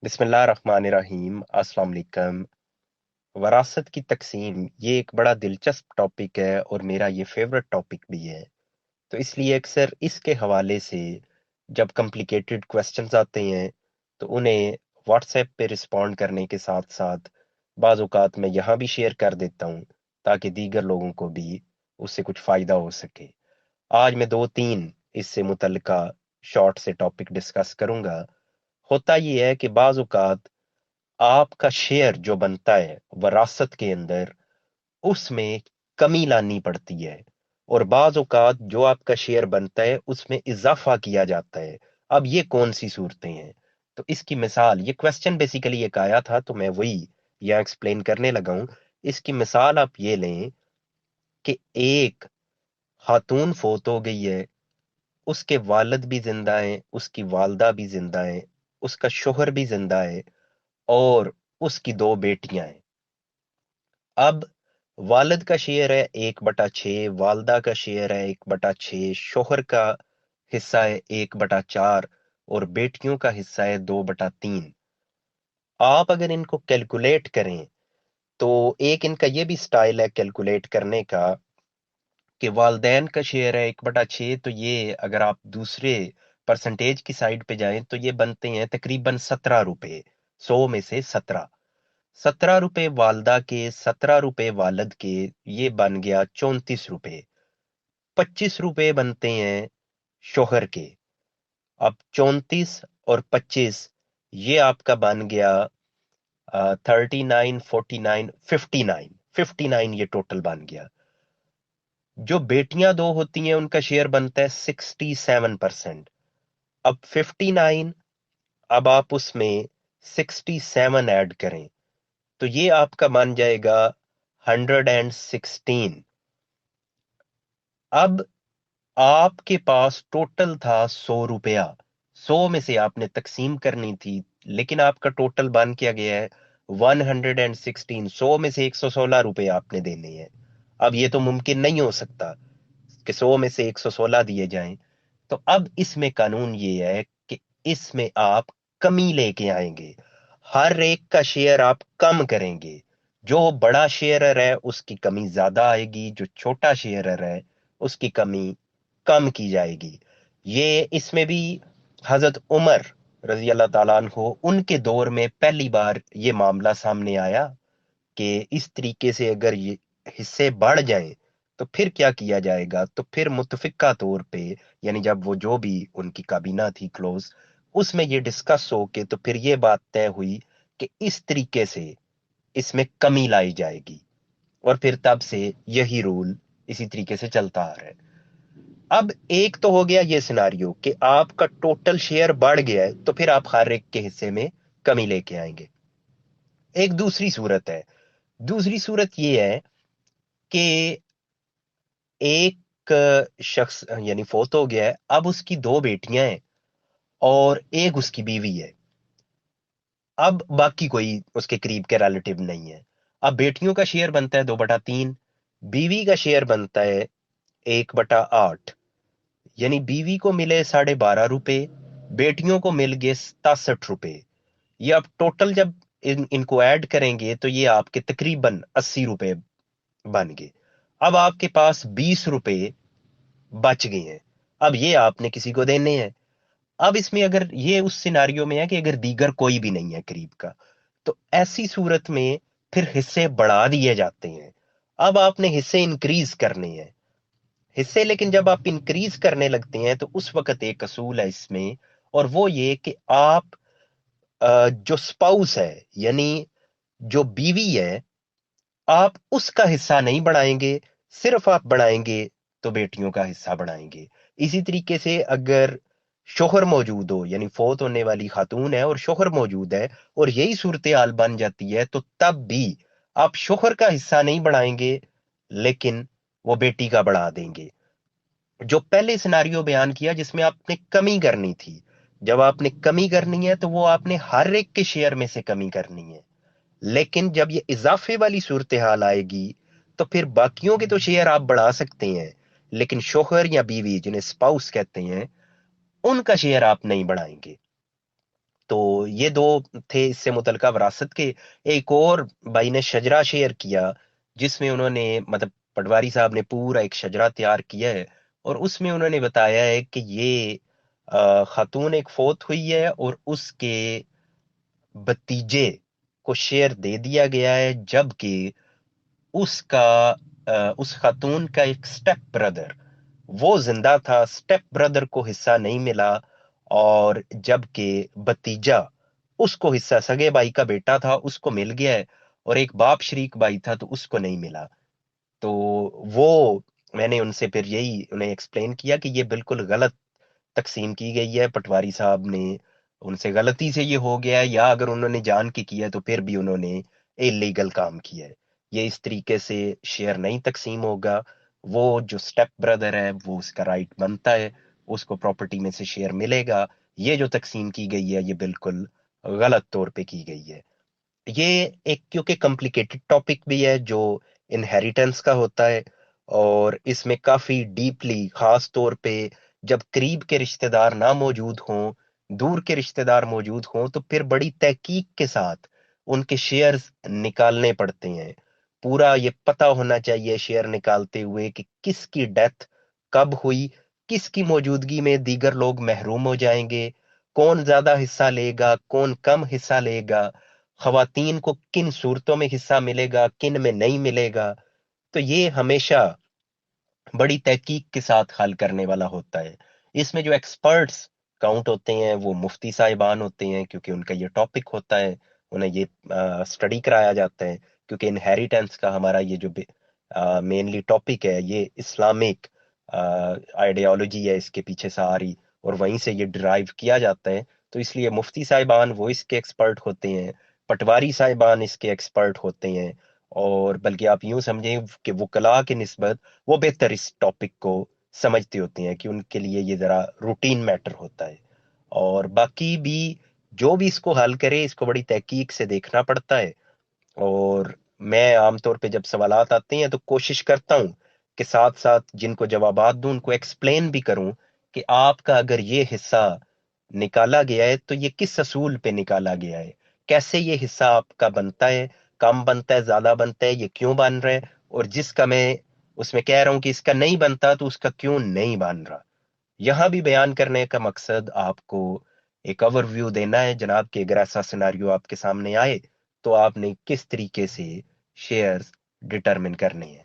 बिस्मिल्लाहिर्रहमानिर्रहीम। अस्सलाम वालेकुम। वरासत की तकसीम ये एक बड़ा दिलचस्प टॉपिक है और मेरा ये फेवरेट टॉपिक भी है। तो इसलिए अक्सर इसके हवाले से जब कॉम्प्लिकेटेड क्वेश्चंस आते हैं तो उन्हें व्हाट्सएप पे रिस्पॉन्ड करने के साथ साथ बाज़ औक़ात मैं यहाँ भी शेयर कर देता हूँ ताकि दीगर लोगों को भी उससे कुछ फ़ायदा हो सके। आज मैं दो तीन इससे मुतल्लिका शॉर्ट से टॉपिक डिस्कस करूँगा। होता ये है कि बाज़ औक़ात आपका शेयर जो बनता है वरासत के अंदर उसमें कमी लानी पड़ती है और बाज औकात जो आपका शेयर बनता है उसमें इजाफा किया जाता है। अब ये कौन सी सूरतें हैं? तो इसकी मिसाल, ये क्वेश्चन बेसिकली एक आया था तो मैं वही यहाँ एक्सप्लेन करने लगा हूं। इसकी मिसाल आप ये लें कि एक खातून फोत हो गई है, उसके वालिद भी जिंदा हैं, उसकी वालदा भी जिंदा हैं, उसका शोहर भी जिंदा है और उसकी दो बेटियां हैं। अब वालिद का शेयर है 1/6, वालदा का शेयर है 1/6, शोहर का हिस्सा है 1/4 और बेटियों का हिस्सा है 2/3। आप अगर इनको कैलकुलेट करें तो एक इनका ये भी स्टाइल है कैलकुलेट करने का कि वालदैन का शेयर है 1/6, तो ये अगर आप दूसरे परसेंटेज की साइड पे जाएं तो ये बनते हैं तकरीबन 17 रुपए। 100 में से 17 रुपए वालदा के, 17 रुपए वालद के, ये बन गया 34 रुपए। 25 रुपए बनते हैं शोहर के। अब 34 और 25 ये आपका बन गया 39, 49, 59। 59 ये टोटल बन गया। जो बेटियां दो होती हैं उनका शेयर बनता है 67%। अब 59, अब आप उसमें 67 ऐड करें तो ये आपका बन जाएगा 116। अब आपके पास टोटल था 100 रुपया। 100 में से आपने तकसीम करनी थी लेकिन आपका टोटल बन क्या गया है 116। 100 में से 116 रुपए आपने देने हैं। अब ये तो मुमकिन नहीं हो सकता कि 100 में से 116 दिए जाएं। तो अब इसमें कानून ये है कि इसमें आप कमी लेके आएंगे। हर एक का शेयर आप कम करेंगे। जो बड़ा शेयरर है उसकी कमी ज्यादा आएगी, जो छोटा शेयरर है उसकी कमी कम की जाएगी। ये इसमें भी हजरत उमर रजी अल्लाह ताला अन्हो उनके दौर में पहली बार ये मामला सामने आया कि इस तरीके से अगर ये हिस्से बढ़ जाएं तो फिर क्या किया जाएगा। तो फिर मुतफिका तौर पे, यानी जब वो जो भी उनकी काबीना थी क्लोज, उसमें ये डिस्कस हो के तो फिर ये बात तय हुई कि इस तरीके से इसमें कमी लाई जाएगी और फिर तब से यही रूल इसी तरीके से चलता आ रहा है। अब एक तो हो गया ये सिनारियो कि आपका टोटल शेयर बढ़ गया है तो फिर आप हर एक के हिस्से में कमी लेके आएंगे। एक दूसरी सूरत है। दूसरी सूरत ये है कि एक शख्स यानी फोत हो गया है, अब उसकी दो बेटियां हैं और एक उसकी बीवी है। अब बाकी कोई उसके करीब के रिलेटिव नहीं है। अब बेटियों का शेयर बनता है 2/3, बीवी का शेयर बनता है 1/8। यानी बीवी को मिले 12.5 रुपए, बेटियों को मिल गए 67 रुपए। ये अब टोटल जब इनको ऐड करेंगे तो ये आपके तकरीबन 80 रुपए बन गए। अब आपके पास 20 रुपए बच गए हैं। अब ये आपने किसी को देने हैं। अब इसमें अगर ये उस सिनारियो में है कि अगर दीगर कोई भी नहीं है करीब का, तो ऐसी सूरत में फिर हिस्से बढ़ा दिए जाते हैं। अब आपने हिस्से इंक्रीज करने हैं। हिस्से लेकिन जब आप इंक्रीज करने लगते हैं तो उस वक्त एक असूल है इसमें, और वो ये कि आप जो स्पाउस है यानी जो बीवी है, आप उसका हिस्सा नहीं बढ़ाएंगे, सिर्फ आप बढ़ाएंगे तो बेटियों का हिस्सा बढ़ाएंगे। इसी तरीके से अगर शोहर मौजूद हो, यानी फोत होने वाली खातून है और शोहर मौजूद है और यही सूरत हाल बन जाती है, तो तब भी आप शोहर का हिस्सा नहीं बढ़ाएंगे लेकिन वो बेटी का बढ़ा देंगे। जो पहले सिनारियो बयान किया जिसमें आपने कमी करनी थी, जब आपने कमी करनी है तो वो आपने हर एक के शेयर में से कमी करनी है। लेकिन जब ये इजाफे वाली सूरत हाल आएगी तो फिर बाकियों के तो शेयर आप बढ़ा सकते हैं लेकिन शोहर या बीवी जिन्हें स्पाउस कहते हैं उनका शेयर आप नहीं बढ़ाएंगे। تو یہ دو تھے اس سے متعلقہ وراثت کے. ایک اور بھائی نے شجرا شیئر کیا جس میں انہوں نے مطلب پٹواری صاحب نے پورا ایک شجرا تیار کیا ہے، اور اس میں انہوں نے بتایا ہے کہ یہ خاتون ایک فوت ہوئی ہے اور اس کے بتیجے کو شیئر دے دیا گیا ہے، جبکہ اس کا اس خاتون کا ایک سٹیپ بردر وہ زندہ تھا، سٹیپ بردر کو حصہ نہیں ملا، اور جبکہ بتیجا اس کو حصہ، سگے بھائی کا بیٹا تھا اس کو مل گیا ہے، اور ایک باپ شریک بھائی تھا تو اس کو نہیں ملا. تو وہ میں نے ان سے پھر یہی انہیں ایکسپلین کیا کہ یہ بالکل غلط تقسیم کی گئی ہے، پٹواری صاحب نے ان سے غلطی سے یہ ہو گیا ہے، یا اگر انہوں نے جان کے کیا ہے تو پھر بھی انہوں نے لیگل کام کیا ہے. یہ اس طریقے سے شیئر نہیں تقسیم ہوگا. وہ جو سٹیپ بردر ہے وہ اس کا رائٹ بنتا ہے، اس کو پراپرٹی میں سے شیئر ملے گا. یہ جو تقسیم کی گئی ہے یہ بالکل غلط طور پہ کی گئی ہے. یہ ایک کیونکہ کمپلیکیٹڈ ٹاپک بھی ہے جو انہیریٹنس کا ہوتا ہے، اور اس میں کافی ڈیپلی، خاص طور پہ جب قریب کے رشتہ دار نہ موجود ہوں، دور کے رشتہ دار موجود ہوں، تو پھر بڑی تحقیق کے ساتھ ان کے شیئرز نکالنے پڑتے ہیں. پورا یہ پتا ہونا چاہیے شیئر نکالتے ہوئے کہ کس کی ڈیتھ کب ہوئی، کس کی موجودگی میں دیگر لوگ محروم ہو جائیں گے، کون زیادہ حصہ لے گا، کون کم حصہ لے گا، خواتین کو کن صورتوں میں حصہ ملے گا، کن میں نہیں ملے گا. تو یہ ہمیشہ بڑی تحقیق کے ساتھ حل کرنے والا ہوتا ہے. اس میں جو ایکسپرٹس کاؤنٹ ہوتے ہیں وہ مفتی صاحبان ہوتے ہیں، کیونکہ ان کا یہ ٹاپک ہوتا ہے، انہیں یہ اسٹڈی کرایا جاتا ہے، کیونکہ انہیریٹنس کا ہمارا یہ جو مینلی ٹاپک ہے یہ اسلامک آئیڈیالوجی ہے اس کے پیچھے ساری، اور وہیں سے یہ ڈرائیو کیا جاتا ہے. تو اس لیے مفتی صاحبان وہ اس کے ایکسپرٹ ہوتے ہیں، پٹواری صاحبان اس کے ایکسپرٹ ہوتے ہیں، اور بلکہ آپ یوں سمجھیں کہ وکلاء کی نسبت وہ بہتر اس ٹاپک کو سمجھتے ہوتے ہیں، کہ ان کے لیے یہ ذرا روٹین میٹر ہوتا ہے. اور باقی بھی جو بھی اس کو حل کرے اس کو بڑی تحقیق سے دیکھنا پڑتا ہے. اور میں عام طور پہ جب سوالات آتے ہیں تو کوشش کرتا ہوں کہ ساتھ ساتھ جن کو جوابات دوں ان کو ایکسپلین بھی کروں کہ آپ کا اگر یہ حصہ نکالا گیا ہے تو یہ کس اصول پہ نکالا گیا ہے، کیسے یہ حصہ آپ کا بنتا ہے، کم بنتا ہے، زیادہ بنتا ہے، یہ کیوں بن رہا ہے، اور جس کا میں اس میں کہہ رہا ہوں کہ اس کا نہیں بنتا تو اس کا کیوں نہیں بن رہا. یہاں بھی بیان کرنے کا مقصد آپ کو ایک اوور ویو دینا ہے جناب، کہ اگر ایسا سیناریو آپ کے سامنے آئے تو آپ نے کس طریقے سے شیئرز ڈٹرمن کرنے ہیں.